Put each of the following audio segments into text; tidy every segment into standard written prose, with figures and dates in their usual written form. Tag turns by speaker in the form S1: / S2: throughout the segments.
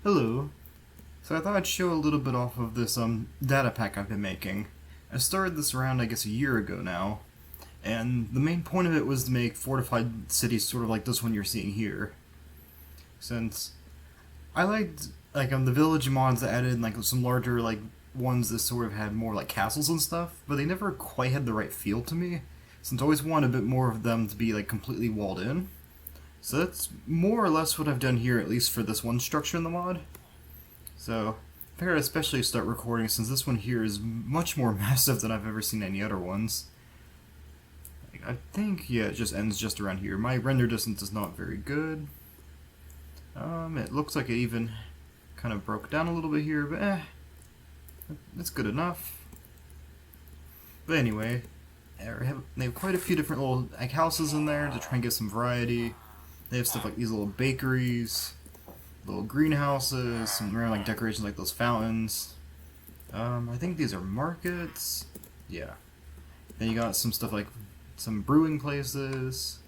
S1: Hello. So I thought I'd show a little bit off of this Datapack I've been making. I started this around I guess a year ago now, and the main point of it was to make fortified cities sort of like this one you're seeing here. Since I liked the village mods that added like some larger ones that sort of had more like castles and stuff, but they never quite had the right feel to me. Since I always wanted a bit more of them to be like completely walled in. So that's more or less what I've done here, at least for this one structure in the mod. So, I figured I'd especially start recording since this one here is much more massive than I've ever seen any other ones. I think, yeah, it just ends just around here. My render distance is not very good. It looks like it even kind of broke down a little bit here, but it's good enough. But anyway, they have quite a few different little houses in there to try and get some variety. They have stuff like these little bakeries, little greenhouses, some random decorations like those fountains. I think these are markets. Yeah. Then you got some stuff like some brewing places.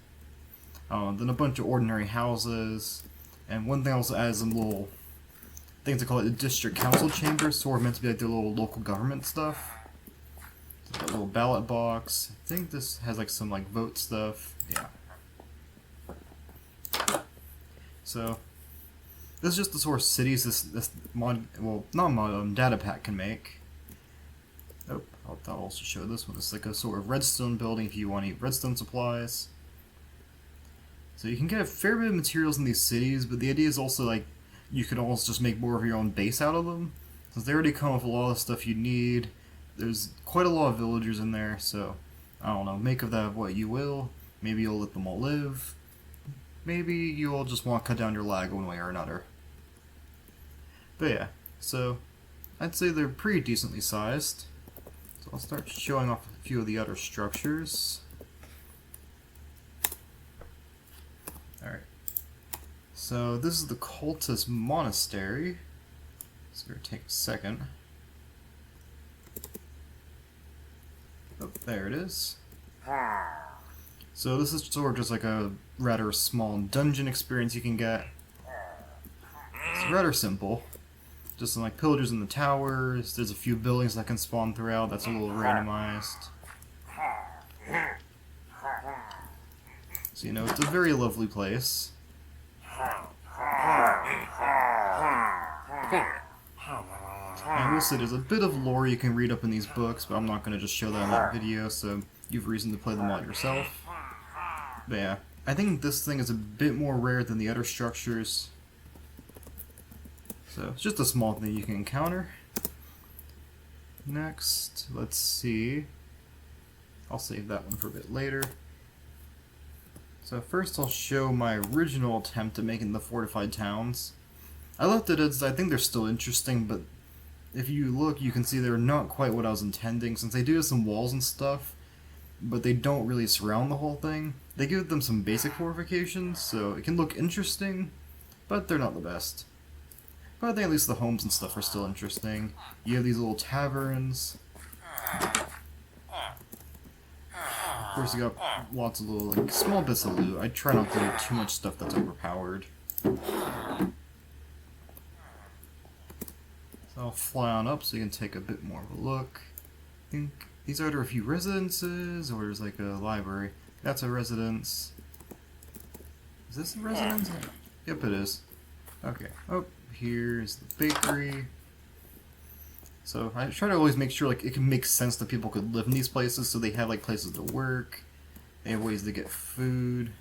S1: Then a bunch of ordinary houses. And one thing also adds some little things they call it the district council chambers, sort of meant to be like their little local government stuff. So a little ballot box. I think this has some vote stuff. Yeah. So this is just the sort of cities this mod, well, not mod, Datapack can make. Oh, I'll also show this one. It's like a sort of redstone building if you want to eat redstone supplies. So you can get a fair bit of materials in these cities, but the idea is also you could almost just make more of your own base out of them. Since they already come with a lot of stuff you need, there's quite a lot of villagers in there, so I don't know, make of that what you will. Maybe you'll let them all live. Maybe you all just want to cut down your lag one way or another. But yeah, so I'd say they're pretty decently sized. So I'll start showing off a few of the other structures. Alright. So this is the Cultist Monastery. It's going to take a second. Oh, there it is. So this is sort of just like a rather small dungeon experience you can get. It's rather simple. Just some pillagers in the towers. There's a few buildings that can spawn throughout. That's a little randomized. So it's a very lovely place. I will say there's a bit of lore you can read up in these books, but I'm not going to just show that in that video, so you have reason to play them all yourself. But yeah, I think this thing is a bit more rare than the other structures. So it's just a small thing you can encounter. Next, let's see. I'll save that one for a bit later. So first I'll show my original attempt at making the fortified towns. I left it as I think they're still interesting, but if you look you can see they're not quite what I was intending, since they do have some walls and stuff, but they don't really surround the whole thing. They give them some basic fortifications, so it can look interesting, but they're not the best. But I think at least the homes and stuff are still interesting. You have these little taverns. Of course you got lots of little small bits of loot. I try not to do too much stuff that's overpowered. So I'll fly on up so you can take a bit more of a look. I think these are either a few residences, or there's a library. That's a residence. Is this a residence? Yep, it is. Okay. Oh, here's the bakery. So I try to always make sure it can make sense that people could live in these places, so they have places to work. They have ways to get food.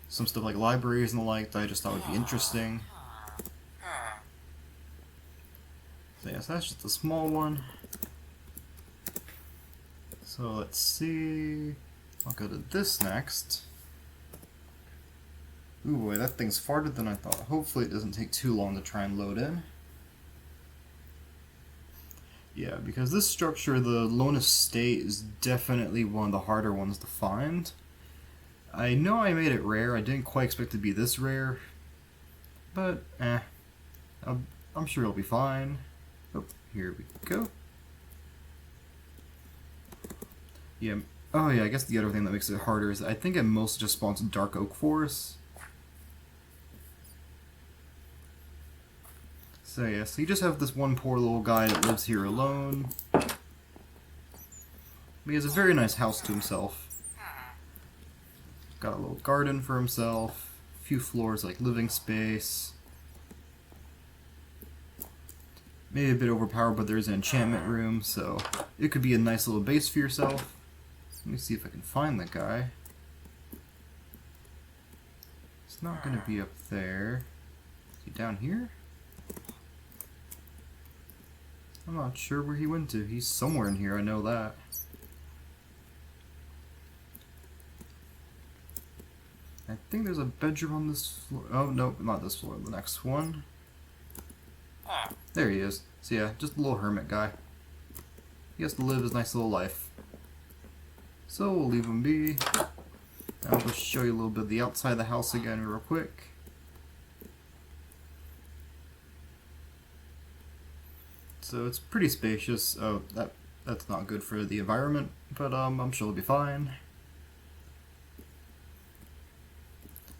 S1: Some stuff like libraries and the like that I just thought would be interesting. So yeah, so that's just a small one. So let's see. I'll go to this next. Ooh boy, that thing's farther than I thought. Hopefully it doesn't take too long to try and load in. Yeah, because this structure, the Lone Estate, is definitely one of the harder ones to find. I know I made it rare. I didn't quite expect it to be this rare. But, I'm sure it'll be fine. Oh, here we go. Yeah. Oh yeah, I guess the other thing that makes it harder is I think it mostly just spawns dark oak forests. So yeah, so you just have this one poor little guy that lives here alone. He has a very nice house to himself. Got a little garden for himself, a few floors like living space. Maybe a bit overpowered, but there's an enchantment room, so it could be a nice little base for yourself. Let me see if I can find the guy. It's not going to be up there. Is he down here? I'm not sure where he went to. He's somewhere in here, I know that. I think there's a bedroom on this floor. Oh, no, not this floor, the next one. There he is. So yeah, just a little hermit guy. He has to live his nice little life. So we'll leave him be. I'll just show you a little bit of the outside of the house again real quick. So it's pretty spacious. Oh, that's not good for the environment, but I'm sure it'll be fine.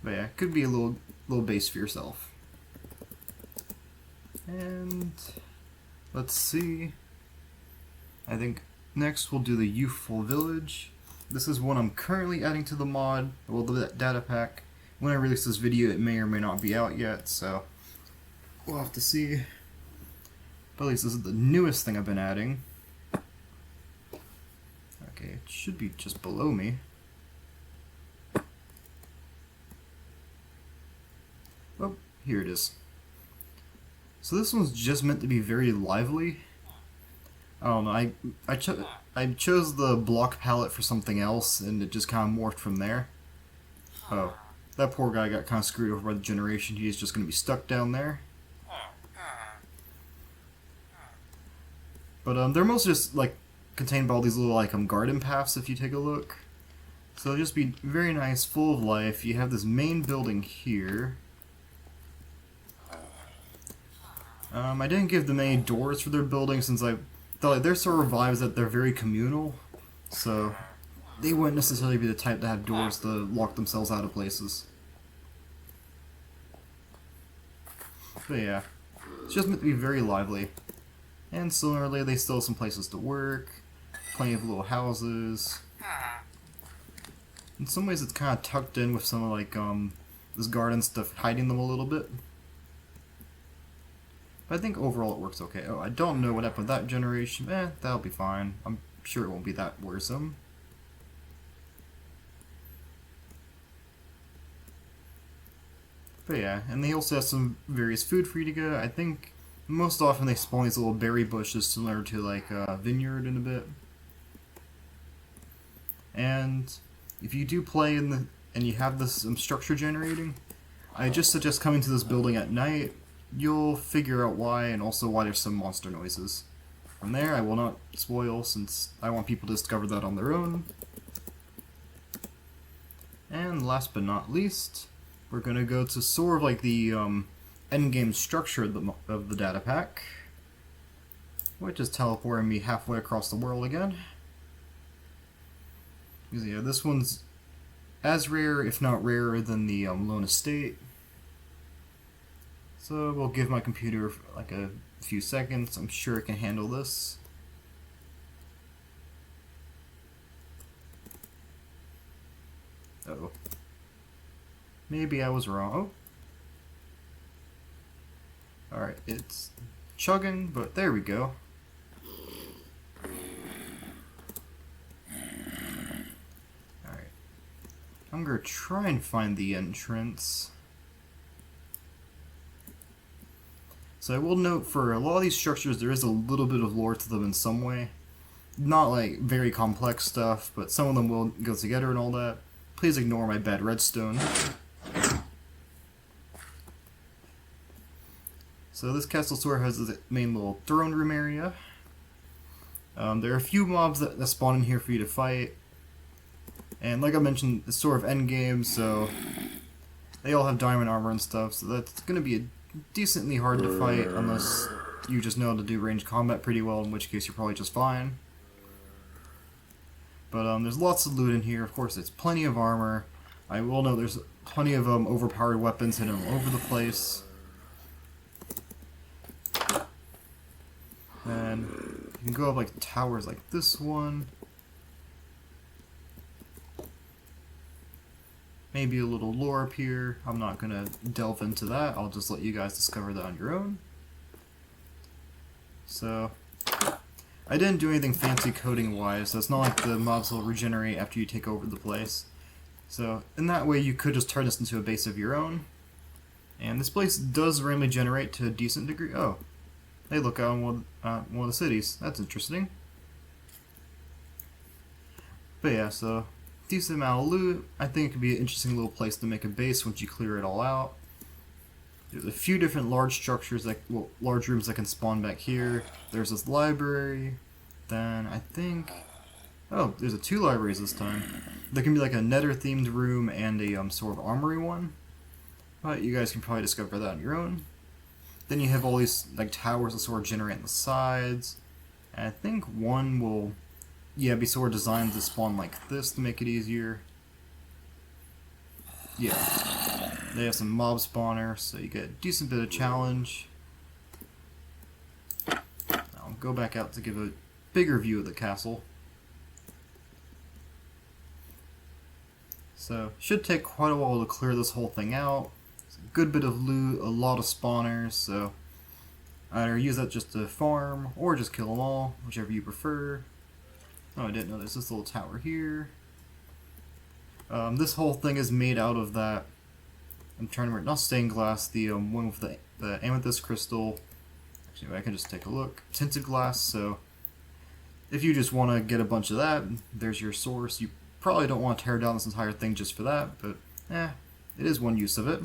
S1: But yeah, could be a little base for yourself. And let's see. I think next we'll do the youthful village. This is one I'm currently adding to the mod, well, the data pack. When I release this video, it may or may not be out yet, so we'll have to see. But at least this is the newest thing I've been adding. Okay, it should be just below me. Oh, here it is. So this one's just meant to be very lively. I don't know, I chose the block palette for something else, and it just kind of morphed from there. Oh, that poor guy got kind of screwed over by the generation. He's just going to be stuck down there. But they're mostly just like contained by all these little like garden paths if you take a look. So it'll just be very nice, full of life. You have this main building here. I didn't give them any doors for their building since I thought like, their sort of vibe is that they're very communal, so they wouldn't necessarily be the type to have doors to lock themselves out of places. But yeah, it's just meant to be very lively. And similarly, they still have some places to work, plenty of little houses. In some ways it's kind of tucked in with some of like this garden stuff hiding them a little bit. But I think overall it works okay. Oh, I don't know what happened with that generation. That'll be fine. I'm sure it won't be that worrisome. But yeah, and they also have some various food for you to get. I think most often they spawn these little berry bushes similar to like a vineyard in a bit. And if you do play and you have this structure generating, I just suggest coming to this building at night. You'll figure out why, and also why there's some monster noises. From there, I will not spoil, since I want people to discover that on their own. And last but not least, we're going to go to sort of like the endgame structure of the data pack, which is teleporting me halfway across the world again. Because yeah, this one's as rare, if not rarer, than the Lone Estate. So we'll give my computer like a few seconds. I'm sure it can handle this. Uh-oh. Maybe I was wrong. Oh. Alright, it's chugging, but there we go. Alright. I'm gonna try and find the entrance. So I will note for a lot of these structures there is a little bit of lore to them in some way. Not like very complex stuff, but some of them will go together and all that. Please ignore my bad redstone. So this castle sort of has its main little throne room area. There are a few mobs that spawn in here for you to fight. And like I mentioned, it's sort of endgame, so they all have diamond armor and stuff, so that's going to be a decently hard to fight unless you just know how to do ranged combat pretty well, in which case you're probably just fine. But there's lots of loot in here. Of course, it's plenty of armor. I will note there's plenty of overpowered weapons hidden all over the place. And you can go up like towers like this one. Maybe a little lore up here. I'm not gonna delve into that. I'll just let you guys discover that on your own. So, I didn't do anything fancy coding wise, so it's not like the mobs will regenerate after you take over the place. So, in that way you could just turn this into a base of your own. And this place does randomly generate to a decent degree. Oh, they look out on one of the cities. That's interesting. But yeah, so decent amount of loot. I think it could be an interesting little place to make a base once you clear it all out. There's a few different large structures, like large rooms that can spawn back here. There's this library. Then I think, oh, there's two libraries this time. There can be like a Nether themed room and a sort of armory one. But you guys can probably discover that on your own. Then you have all these like towers that sort of generate on the sides. And I think one will, yeah, be sort of designed to spawn like this to make it easier. Yeah. They have some mob spawners, so you get a decent bit of challenge. I'll go back out to give a bigger view of the castle. So, should take quite a while to clear this whole thing out. It's a good bit of loot, a lot of spawners, so either use that just to farm, or just kill them all, whichever you prefer. Oh, I didn't know there's this little tower here. This whole thing is made out of that, I'm trying to remember, not stained glass, the one with the amethyst crystal. Actually, I can just take a look. Tinted glass, so if you just want to get a bunch of that, there's your source. You probably don't want to tear down this entire thing just for that, but it is one use of it.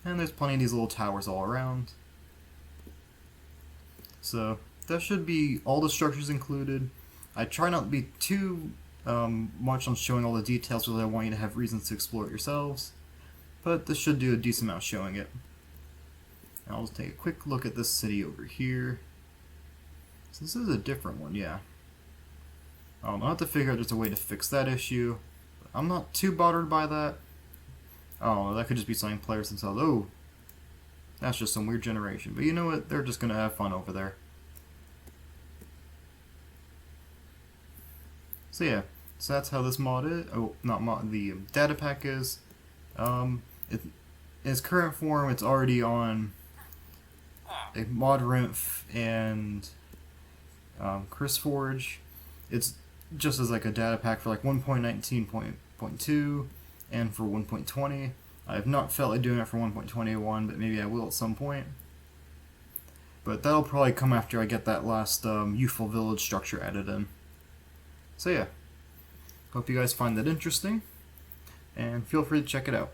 S1: And there's plenty of these little towers all around. So that should be all the structures included. I try not to be too much on showing all the details because I want you to have reasons to explore it yourselves. But this should do a decent amount of showing it. And I'll just take a quick look at this city over here. So this is a different one, yeah. I'll have to figure out just a way to fix that issue. I'm not too bothered by that. Oh, that could just be something players themselves. Oh, that's just some weird generation. But you know what? They're just going to have fun over there. So yeah, so that's how this mod is. Oh, not mod, the Datapack is. In its current form, it's already on a Mod-Rinth and ChrisForge. It's just as like a Datapack for like 1.19.2 and for 1.20. I have not felt like doing it for 1.21, but maybe I will at some point. But that'll probably come after I get that last Youthful Village structure added in. So yeah, hope you guys find that interesting, and feel free to check it out.